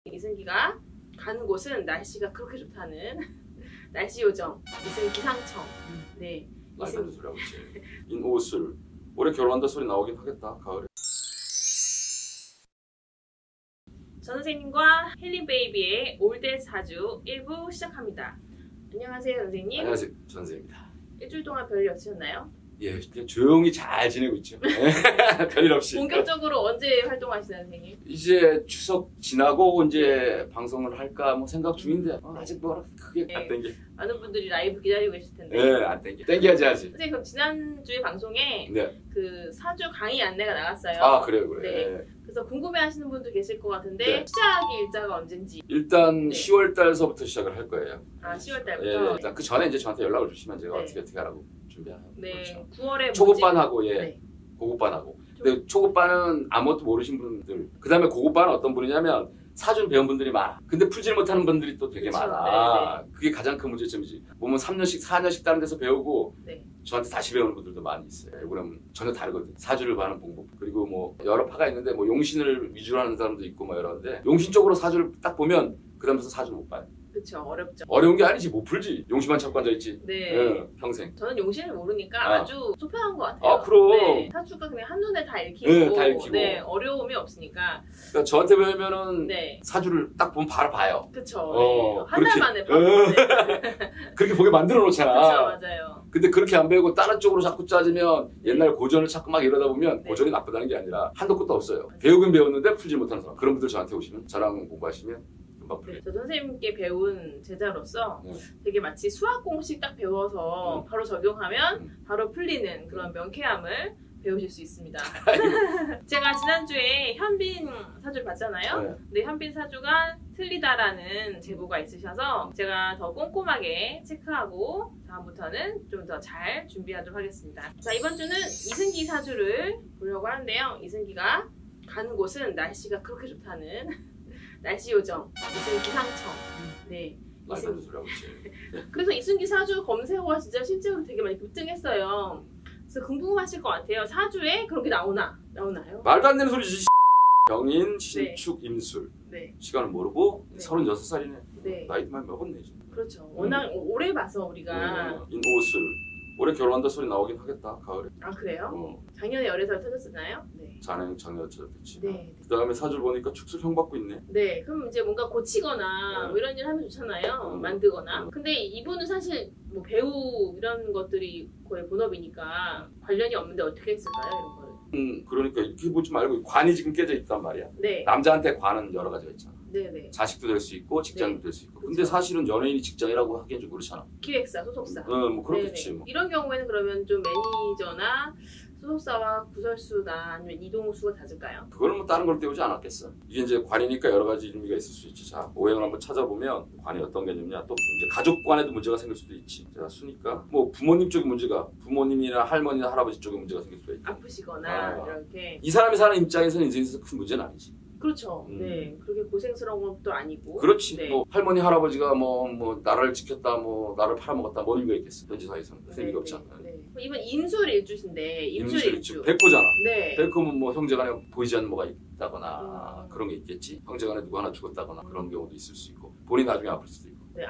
이승기가 가는 곳은 날씨가 그렇게 좋다는 날씨 요정 이승기 기상청. 네. 말도 안 되는 소리 하고 있지. 인오술 올해 결혼한다 소리 나오긴 하겠다 가을에. 전 선생님과 힐링베이비의 올댓 사주 1부 시작합니다. 안녕하세요 선생님. 안녕하세요 선생입니다. 일주일 동안 별일 없으셨나요? 예, 그냥 조용히 잘 지내고 있죠. 별일 없이. 본격적으로 언제 활동하시나요 선생님? 이제 추석 지나고 이제 방송을 할까 뭐 생각 중인데 아직 뭐 크게 안 땡겨. 많은 분들이 라이브 기다리고 계실 텐데. 네, 안 땡겨. 땡겨야지 하지. 선생님 그럼 지난주에 방송에 네. 그 사주 강의 안내가 나갔어요. 아 그래요, 그래. 네. 그래서 궁금해하시는 분도 계실 것 같은데 네. 시작이 일자가 언젠지. 일단 네. 10월 달서부터 시작을 할 거예요. 아 10월 달부터. 예, 일단 그 전에 이제 저한테 연락을 주시면 제가 네. 어떻게 하라고 준비하고. 네. 그렇죠. 9월에 초급반하고 예, 네. 고급반하고. 근데 초급반은 아무것도 모르신 분들. 그다음에 고급반은 어떤 분이냐면 사주는 배운 분들이 많아. 근데 풀질 못하는 분들이 또 되게 그쵸. 많아. 네. 그게 가장 큰 문제점이지. 보면 3년씩 4년씩 다른 데서 배우고 네. 저한테 다시 배우는 분들도 많이 있어요. 그럼 전혀 다르거든. 사주를 봐는 방법. 그리고 뭐 여러 파가 있는데 뭐 용신을 위주로 하는 사람도 있고 뭐 여러인데 용신 쪽으로 사주를 딱 보면 그 다음부터 사주를 못 봐요. 그쵸 어렵죠. 어려운 게 아니지 못 풀지. 용신만 찾고 앉아있지. 네. 예, 평생. 저는 용신을 모르니까 아. 아주 소편한 것 같아요. 아, 그럼. 네. 사주가 그냥 한눈에 다 읽히고, 네, 다 읽히고. 네, 어려움이 없으니까. 그러니까 저한테 배우면은 네. 사주를 딱 보면 바로 봐요. 그쵸. 어, 한 달 그렇게. 만에 바로. 네. 그렇게 보게 만들어 놓잖아. 그쵸, 맞아요. 근데 그렇게 안 배우고 다른 쪽으로 자꾸 짜지면 옛날 고전을 찾고 막 이러다 보면 네. 고전이 나쁘다는 게 아니라 한도 끝도 없어요. 배우긴 배웠는데 풀지 못하는 사람. 그런 분들 저한테 오시면 저랑 공부하시면 금방 풀려요. 네, 저 선생님께 배운 제자로서 네. 되게 마치 수학 공식 딱 배워서 바로 적용하면 바로 풀리는 그런 음. 명쾌함을 배우실 수 있습니다. 제가 지난주에 현빈 사주를 봤잖아요. 네. 근데 현빈 사주가 틀리다라는 제보가 있으셔서 제가 더 꼼꼼하게 체크하고 다음부터는 좀 더 잘 준비하도록 하겠습니다. 자, 이번 주는 이승기 사주를 보려고 하는데요. 이승기가 가는 곳은 날씨가 그렇게 좋다는 날씨 요정 이승기 기상청. 네. 말도 안 되는 소리 하고 있지. 그래서 이승기 사주 검색어가 진짜 실제로 되게 많이 급등했어요. 그래서 궁금하실 것 같아요. 사주에 그런 게 나오나요? 말도 안 되는 소리지. 병인, 신축, 임술. 네. 시간을 모르고 네. 36살이네. 네. 나이도 많이 먹었네 지금. 그렇죠. 워낙 오래 봐서 우리가. 인오술 올해 결혼한다 소리 나오긴 하겠다 가을에. 아 그래요? 어. 작년에 열애설 터졌었나요? 네. 자네 작년 어쩌됐지. 네. 그다음에 사주를 보니까 축술형 받고 있네. 네. 그럼 이제 뭔가 고치거나 뭐 이런 일 하면 좋잖아요. 만들거나. 근데 이분은 사실 뭐 배우 이런 것들이 거의 본업이니까 관련이 없는데 어떻게 했을까요? 이런 거를. 그러니까 이렇게 보지 말고 관이 지금 깨져 있단 말이야. 네. 남자한테 관은 여러 가지가 있잖아. 네네. 자식도 될 수 있고 직장도 네. 될 수 있고. 그쵸. 근데 사실은 연예인이 직장이라고 하기엔 좀 그렇잖아. 기획사, 소속사. 뭐 그렇겠지 네네. 뭐. 이런 경우에는 그러면 좀 매니저나 소속사와 구설수나 아니면 이동수가 잦을까요? 그거는 뭐 다른 걸 떼우지 않았겠어. 이게 이제 관이니까 여러 가지 의미가 있을 수 있지. 자, 오행을 한번 찾아보면 관이 어떤 개념이냐. 또 이제 가족관에도 문제가 생길 수도 있지. 자, 수니까 뭐 부모님 쪽의 문제가 부모님이나 할머니나 할아버지 쪽의 문제가 생길 수가 있고. 아프시거나 이렇게. 이 사람이 사는 입장에서는 인생에서 큰 문제는 아니지. 그렇죠. 네. 그렇게 고생스러운 것도 아니고. 그렇지. 네. 뭐 할머니 할아버지가 뭐 나라를 지켰다, 뭐 나를 팔아먹었다, 뭐 의미가 있겠어. 현지 사회에서는 큰 의미가 없지 않나. 네. 이번 임술 일주신데 임술 일주. 백호잖아. 네. 백호면 뭐 형제간에 보이지 않는 뭐가 있다거나 그런 게 있겠지. 형제간에 누구 하나 죽었다거나 그런 경우도 있을 수 있고 본인이 나중에 아플 수도 있고. 네.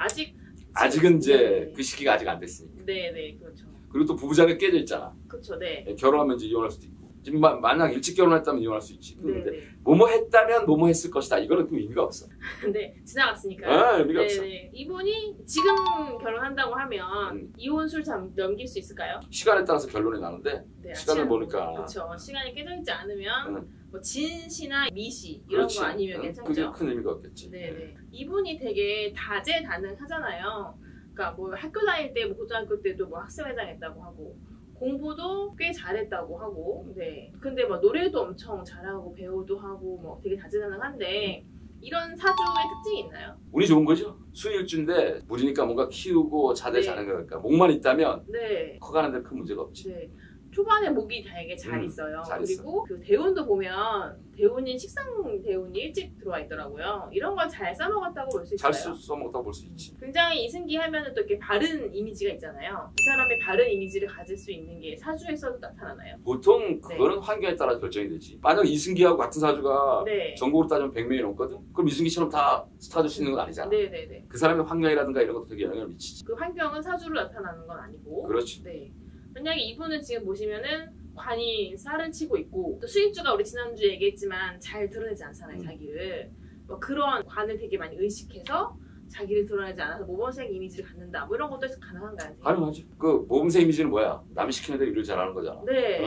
아직은 이제 네. 그 시기가 아직 안 됐으니까. 네, 그렇죠. 그리고 또 부부자가 깨져 있잖아. 그렇죠. 네. 결혼하면 이제 이혼할 수도 있고. 지금 만약 일찍 결혼했다면 이혼할 수 있지. 네. 근데 뭐뭐 했다면 뭐뭐 했을 것이다. 이거는 그 의미가 없어. 근데 지나갔으니까. 의미가 없어. 네. 이분이 지금 결혼한다고 하면 이혼술 넘길 수 있을까요? 시간에 따라서 결론이 나는데 네, 시간을 보니까. 그렇죠. 시간이 깨져 있지 않으면 뭐 진시나 미시 이런 그렇지. 거 아니면 괜찮죠. 그게 큰 의미가 없겠지. 네. 이분이 되게 다재다능하잖아요. 그러니까 뭐 학교 다닐 때, 뭐 고등학교 때도 뭐 학생회장 했다고 하고 공부도 꽤 잘했다고 하고, 네. 근데 뭐 노래도 엄청 잘하고 배우도 하고 뭐 되게 다재다능한데 이런 사주의 특징이 있나요? 운이 좋은 거죠. 수일주인데 물이니까 뭔가 키우고 자대 네. 자는 거니까 목만 있다면 네. 커가는 데 큰 문제가 없지. 네. 초반에 목이 되게 잘 있어요. 잘 그리고 그 대운도 보면 대운인 식상 대운이 일찍 들어와 있더라고요. 이런 걸 잘 써먹었다고 볼 수 있어요. 잘 써먹었다고 볼 수 있지. 굉장히 이승기 하면은 또 이렇게 바른 이미지가 있잖아요. 이 사람의 바른 이미지를 가질 수 있는 게 사주에서도 나타나나요? 보통 그거는 환경에 따라 결정이 되지. 만약 이승기하고 같은 사주가 네. 전국으로 따지면 100명이 넘거든? 그럼 이승기처럼 다 스타 될 수 있는 건 아니잖아. 네네네. 그 사람의 환경이라든가 이런 것도 되게 영향을 미치지. 그 환경은 사주로 나타나는 건 아니고. 그렇지. 네. 만약에 이분은 지금 보시면은 관이 쌀을 치고 있고 또 수입주가 우리 지난주에 얘기했지만 잘 드러내지 않잖아요. 자기를. 뭐 그런 관을 되게 많이 의식해서 자기를 드러내지 않아서 모범생 이미지를 갖는다. 뭐 이런 것도 가능한가요? 가능하지. 그 모범생 이미지는 뭐야? 남이 시키는 대로 일을 잘하는 거잖아. 네.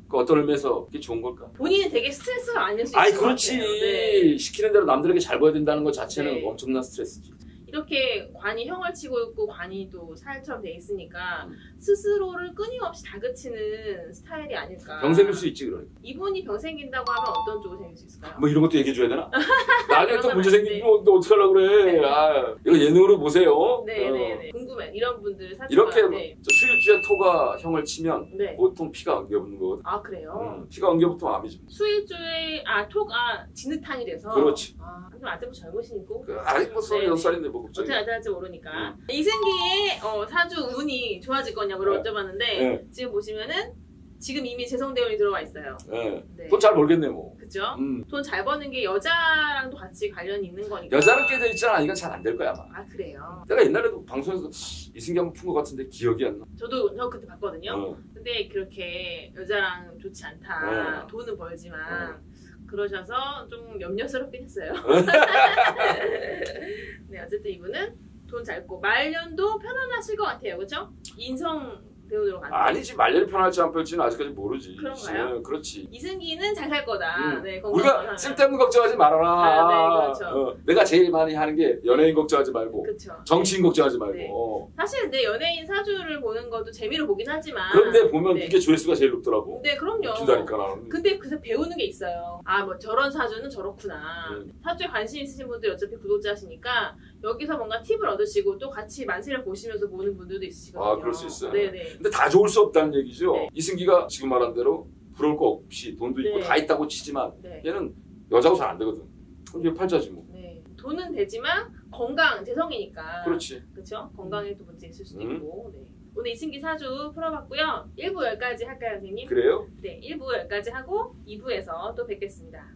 그 어떤 의미에서 그게 좋은 걸까? 본인은 되게 스트레스가 아닐 수 있을 아이 것 그렇지. 같아요. 네. 시키는 대로 남들에게 잘 보여야 된다는 것 자체는 네. 엄청난 스트레스지. 이렇게 관이 형을 치고 있고 관이 또 살처럼 돼 있으니까 스스로를 끊임없이 다그치는 스타일이 아닐까. 병 생길 수 있지 그러니까. 이분이 병 생긴다고 하면 어떤 쪽으로 생길 수 있을까요? 뭐 이런 것도 얘기해 줘야 되나? 나중에 또 그런 문제 건 생기면 너 어떻게 하려고 그래? 네. 아, 이거 예능으로 보세요. 네네네. 궁금해. 이런 분들 사주가. 이렇게 네. 저 수일주에 토가 형을 치면 네. 보통 피가 엉겨붙는 거거든. 아 그래요? 피가 엉겨붙으면 암이지. 수일주에 토가 진흙탕이 돼서. 그렇지. 좀 아직도 젊으시고. 아직 뭐 36살인데 뭐 어떻게 걱정이. 나타날지 모르니까. 이승기의 사주 운이 좋아질 거냐고 여쭤봤는데 네. 지금 보시면은 지금 이미 재성대운이 들어와 있어요. 네. 네. 돈 잘 벌겠네 뭐. 그죠? 음. 돈 잘 버는 게 여자랑도 같이 관련이 있는 거니까. 여자는 깨져 있잖아. 이건 잘 안 될 거야 아마. 아 그래요? 내가 옛날에도 방송에서 이승기 한번 푼 것 같은데 기억이 안 나. 저 그때 봤거든요. 근데 그렇게 여자랑 좋지 않다. 돈은 벌지만 그러셔서 좀 염려스럽긴 했어요. 네 어쨌든 이분은 돈 잘 고 말년도 편안하실 것 같아요. 그렇죠? 인성 배우도록 하는. 아니지 말년이 편할지 안 편할지는 아직까지 모르지. 그런가요? 그렇지. 이승기는 잘 살 거다. 네, 우리가 쓸데없는 걱정하지 말아라. 네, 그렇죠. 내가 제일 많이 하는 게 연예인 걱정하지 말고 그렇죠. 정치인 걱정하지 말고. 네. 사실 내 연예인 사주를 보는 것도 재미로 보긴 하지만. 그런데 보면 네. 이게 조회수가 제일 높더라고. 네, 그럼요. 웃긴다니까 나는. 근데 그래서 배우는 게 있어요. 아, 뭐 저런 사주는 저렇구나. 사주에 관심 있으신 분들 어차피 구독자시니까 여기서 뭔가 팁을 얻으시고 또 같이 만세를 보시면서 보는 분들도 있으시거든요. 아, 그럴 수 있어요. 네네. 근데 다 좋을 수 없다는 얘기죠. 네. 이승기가 지금 말한 대로 부러울 거 없이 돈도 있고 네. 다 있다고 치지만 네. 얘는 여자고 잘 안 되거든. 그럼 얘 팔자지 뭐. 네. 돈은 되지만 건강, 재성이니까. 그렇지. 그렇죠? 건강에 또 문제 있을 수도 있고. 네. 오늘 이승기 사주 풀어봤고요. 1부 여기까지 할까요, 선생님? 그래요? 네, 1부 여기까지 하고 2부에서 또 뵙겠습니다.